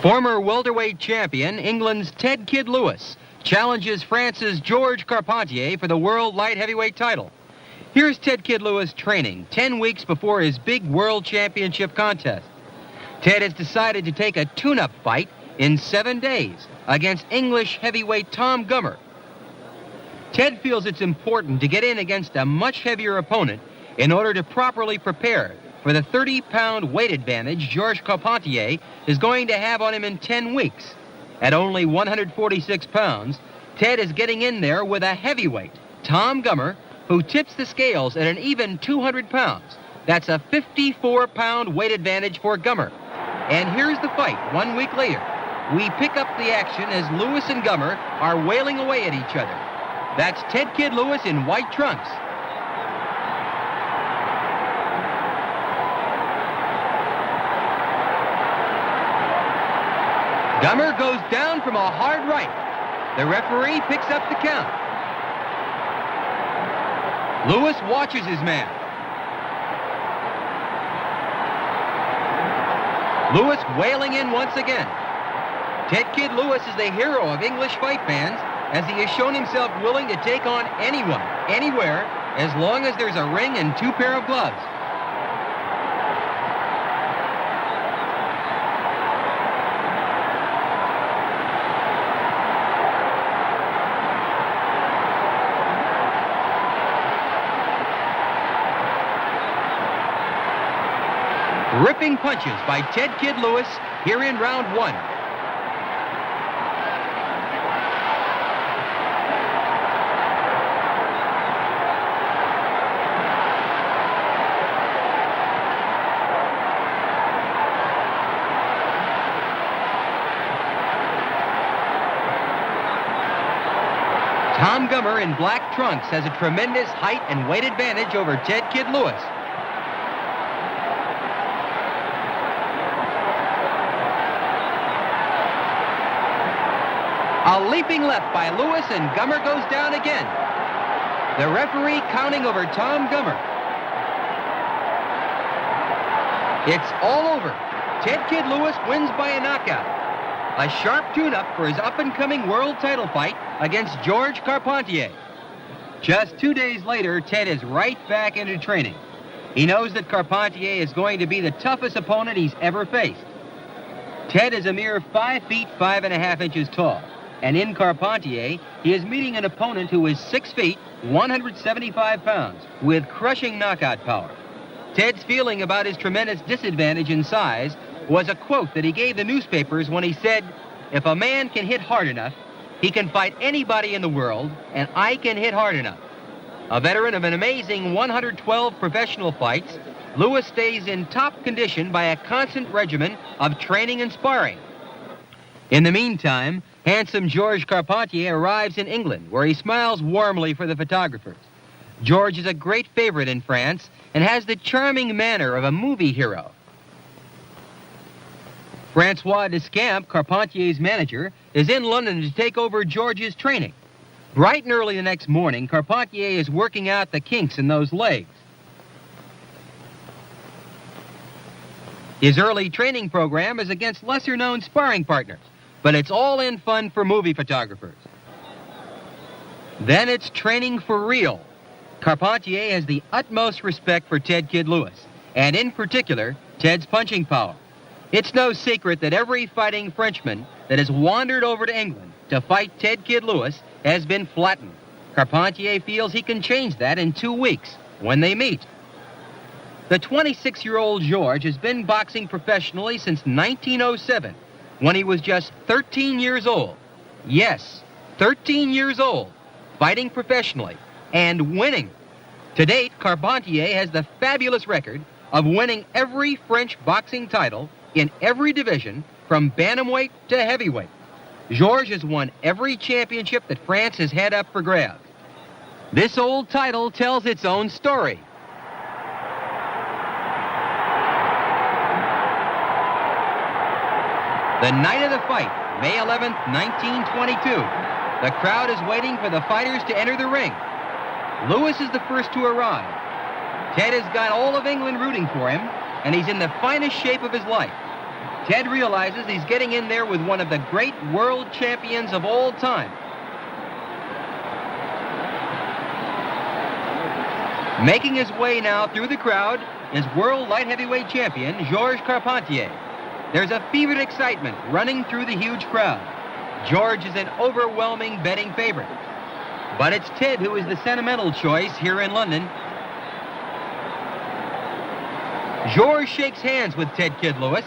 Former welterweight champion, England's Ted Kid Lewis, challenges France's Georges Carpentier for the world light heavyweight title. Here's Ted Kid Lewis training 10 weeks before his big world championship contest. Ted has decided to take a tune-up fight in 7 days against English heavyweight Tom Gummer. Ted feels it's important to get in against a much heavier opponent in order to properly prepare for the 30-pound weight advantage Georges Carpentier is going to have on him in 10 weeks. At only 146 pounds, Ted is getting in there with a heavyweight, Tom Gummer, who tips the scales at an even 200 pounds. That's a 54-pound weight advantage for Gummer. And here's the fight 1 week later. We pick up the action as Lewis and Gummer are wailing away at each other. That's Ted Kid Lewis in white trunks. Gummer goes down from a hard right. The referee picks up the count. Lewis watches his man. Lewis wailing in once again. Ted Kid Lewis is the hero of English fight fans, as he has shown himself willing to take on anyone, anywhere, as long as there's a ring and 2 pair of gloves. Ripping punches by Ted Kid Lewis here in round 1. Tom Gummer in black trunks has a tremendous height and weight advantage over Ted Kid Lewis. A leaping left by Lewis, and Gummer goes down again. The referee counting over Tom Gummer. It's all over. Ted Kid Lewis wins by a knockout. A sharp tune-up for his up-and-coming world title fight against Georges Carpentier. Just 2 days later, Ted is right back into training. He knows that Carpentier is going to be the toughest opponent he's ever faced. Ted is a mere 5 feet 5.5 inches tall. And in Carpentier, he is meeting an opponent who is 6 feet, 175 pounds, with crushing knockout power. Ted's feeling about his tremendous disadvantage in size was a quote that he gave the newspapers when he said, "If a man can hit hard enough, he can fight anybody in the world, and I can hit hard enough." A veteran of an amazing 112 professional fights, Lewis stays in top condition by a constant regimen of training and sparring. In the meantime, handsome Georges Carpentier arrives in England, where he smiles warmly for the photographers. George is a great favorite in France and has the charming manner of a movie hero. Francois Descamps, Carpentier's manager, is in London to take over George's training. Bright and early the next morning, Carpentier is working out the kinks in those legs. His early training program is against lesser-known sparring partners, but it's all in fun for movie photographers. Then it's training for real. Carpentier has the utmost respect for Ted Kid Lewis, and in particular, Ted's punching power. It's no secret that every fighting Frenchman that has wandered over to England to fight Ted Kid Lewis has been flattened. Carpentier feels he can change that in 2 weeks when they meet. The 26-year-old George has been boxing professionally since 1907, when he was just 13 years old. Yes, 13 years old, fighting professionally and winning. To date, Carpentier has the fabulous record of winning every French boxing title in every division from bantamweight to heavyweight. Georges has won every championship that France has had up for grabs. This old title tells its own story. The night of the fight, May 11th, 1922. The crowd is waiting for the fighters to enter the ring. Lewis is the first to arrive. Ted has got all of England rooting for him, and he's in the finest shape of his life. Ted realizes he's getting in there with one of the great world champions of all time. Making his way now through the crowd is world light heavyweight champion Georges Carpentier. There's a fevered excitement running through the huge crowd. George is an overwhelming betting favorite. But it's Ted who is the sentimental choice here in London. Georges shakes hands with Ted Kid Lewis,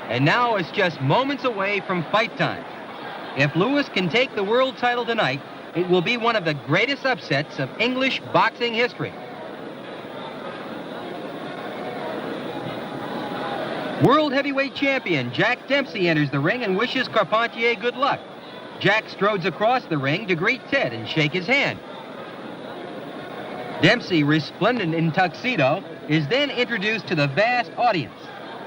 and now it's just moments away from fight time. If Lewis can take the world title tonight, it will be one of the greatest upsets of English boxing history. World heavyweight champion Jack Dempsey enters the ring and wishes Carpentier good luck. Jack strodes across the ring to greet Ted and shake his hand. Dempsey, resplendent in tuxedo, is then introduced to the vast audience,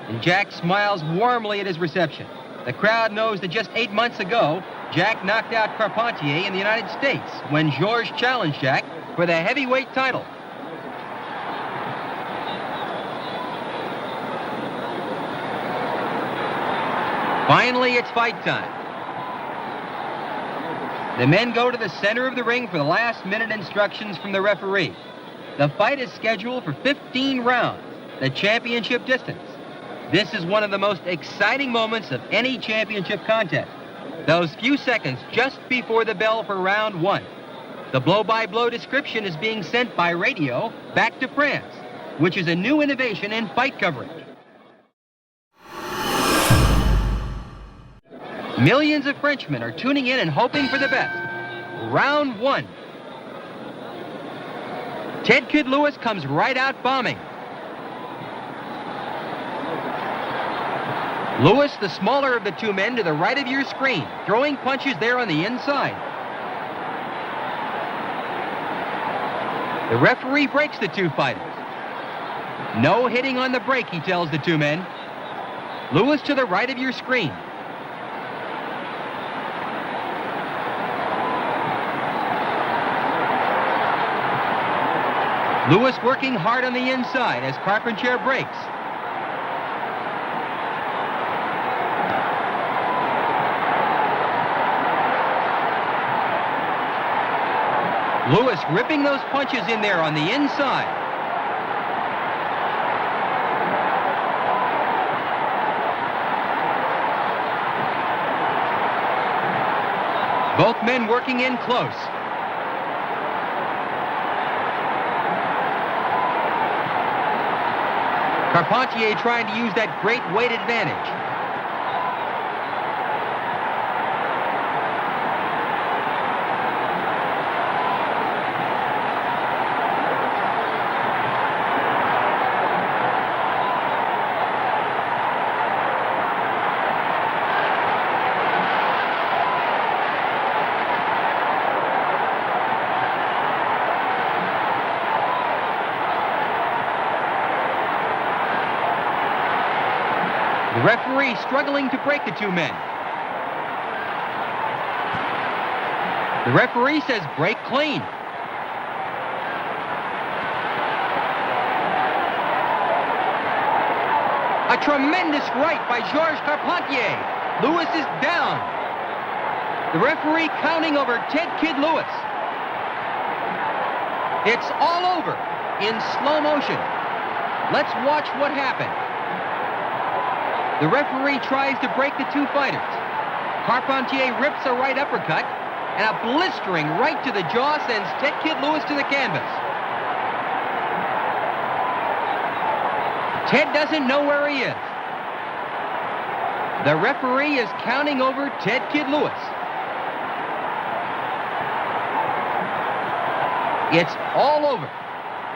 and Jack smiles warmly at his reception. The crowd knows that just 8 months ago, Jack knocked out Carpentier in the United States when Georges challenged Jack for the heavyweight title. Finally, it's fight time. The men go to the center of the ring for the last-minute instructions from the referee. The fight is scheduled for 15 rounds, the championship distance. This is one of the most exciting moments of any championship contest. Those few seconds just before the bell for round one. The blow-by-blow description is being sent by radio back to France, which is a new innovation in fight coverage. Millions of Frenchmen are tuning in and hoping for the best. Round one. Ted Kid Lewis comes right out bombing. Lewis, the smaller of the two men, to the right of your screen, throwing punches there on the inside. The referee breaks the two fighters. No hitting on the break, he tells the two men. Lewis to the right of your screen. Lewis working hard on the inside as Carpentier breaks. Lewis ripping those punches in there on the inside. Both men working in close. Carpentier trying to use that great weight advantage. The referee struggling to break the two men. The referee says break clean. A tremendous right by Georges Carpentier. Lewis is down. The referee counting over Ted Kid Lewis. It's all over in slow motion. Let's watch what happened. The referee tries to break the two fighters. Carpentier rips a right uppercut, and a blistering right to the jaw sends Ted Kid Lewis to the canvas. Ted doesn't know where he is. The referee is counting over Ted Kid Lewis. It's all over.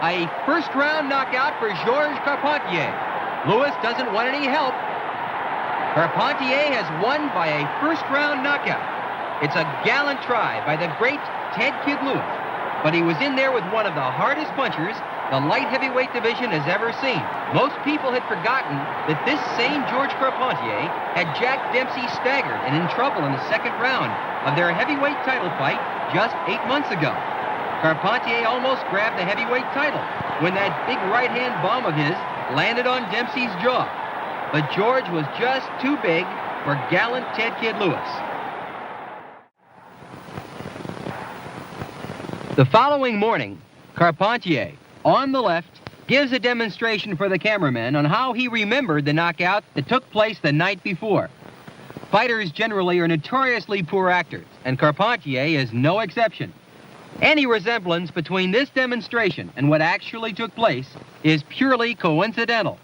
A first-round knockout for Georges Carpentier. Lewis doesn't want any help. Carpentier has won by a first-round knockout. It's a gallant try by the great Ted Kid Lewis, but he was in there with one of the hardest punchers the light heavyweight division has ever seen. Most people had forgotten that this same Georges Carpentier had Jack Dempsey staggered and in trouble in the second round of their heavyweight title fight just 8 months ago. Carpentier almost grabbed the heavyweight title when that big right-hand bomb of his landed on Dempsey's jaw. but George was just too big for gallant Ted Kid Lewis. The following morning, Carpentier, on the left, gives a demonstration for the cameramen on how he remembered the knockout that took place the night before. Fighters generally are notoriously poor actors, and Carpentier is no exception. Any resemblance between this demonstration and what actually took place is purely coincidental.